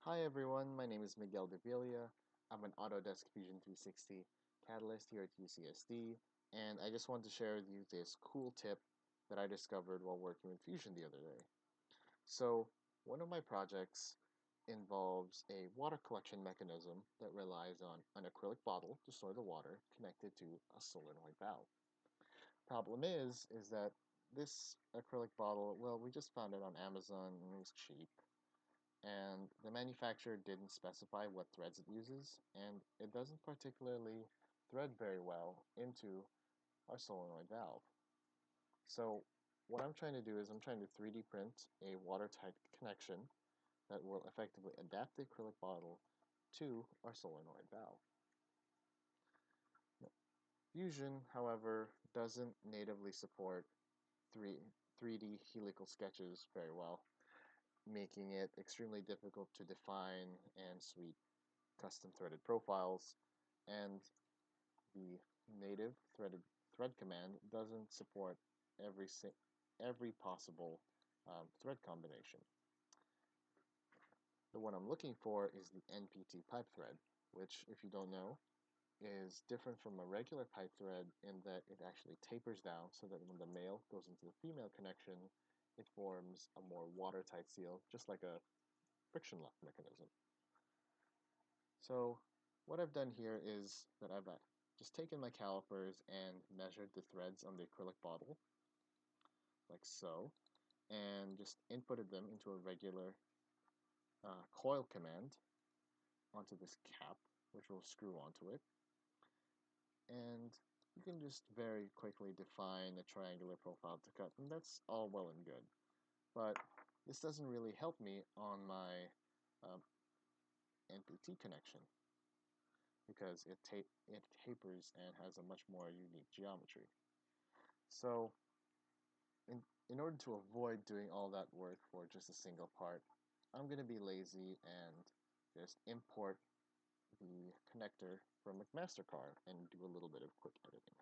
Hi everyone, my name is Miguel Devilia. I'm an Autodesk Fusion 360 Catalyst here at UCSD, and I just want to share with you this cool tip that I discovered while working with Fusion the other day. So, one of my projects involves a water collection mechanism that relies on an acrylic bottle to store the water connected to a solenoid valve. Problem is that this acrylic bottle, well, we just found it on Amazon and it was cheap and the manufacturer didn't specify what threads it uses, and it doesn't particularly thread very well into our solenoid valve. So what I'm trying to do is I'm trying to 3D print a watertight connection that will effectively adapt the acrylic bottle to our solenoid valve. Fusion, however, doesn't natively support 3D helical sketches very well, making it extremely difficult to define and sweep custom threaded profiles, and the native thread command doesn't support every every possible thread combination. The one I'm looking for is the NPT pipe thread, which, if you don't know, is different from a regular pipe thread in that it actually tapers down so that when the male goes into the female connection, it forms a more watertight seal, just like a friction lock mechanism. So what I've done here is that I've just taken my calipers and measured the threads on the acrylic bottle, like so, and just inputted them into a regular coil command onto this cap, which will screw onto it. And you can just very quickly define a triangular profile to cut, and that's all well and good. But this doesn't really help me on my um, NPT connection, because it tapers and has a much more unique geometry. So in order to avoid doing all that work for just a single part, I'm going to be lazy and just import the connector from McMaster-Carr and do a little bit of quick editing.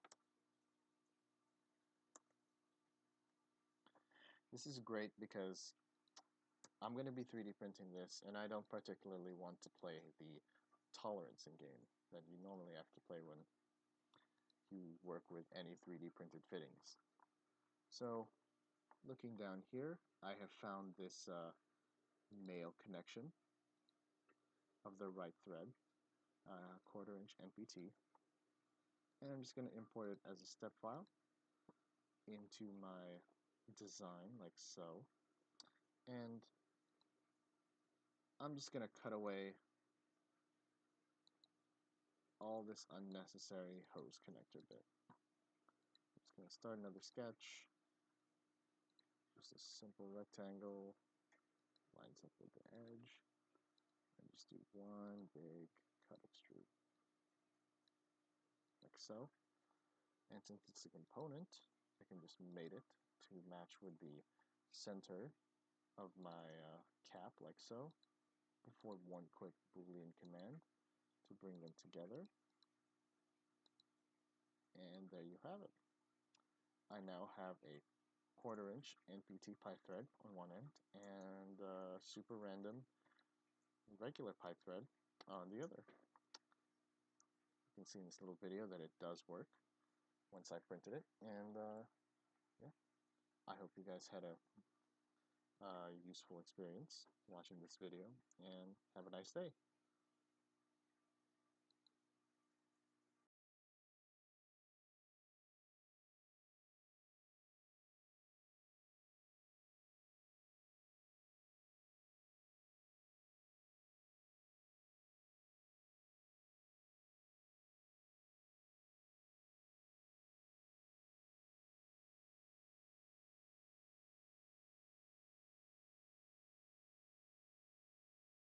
This is great because I'm going to be 3D printing this, and I don't particularly want to play the tolerancing game that you normally have to play when you work with any 3D printed fittings. So, looking down here, I have found this male connection of the right thread, 1/4 inch NPT, and I'm just going to import it as a step file into my design like so, and I'm just going to cut away all this unnecessary hose connector bit. I'm just going to start another sketch, just a simple rectangle, lines up with the edge, and just do one big cut extrude, like so. And since it's a component, I can just mate it to match with the center of my cap, like so, before one quick Boolean command to bring them together. And there you have it. I now have a 1/4 inch NPT pipe thread on one end and a super random regular pipe thread on the other. You can see in this little video that it does work once I printed it, and yeah, I hope you guys had a useful experience watching this video, and have a nice day.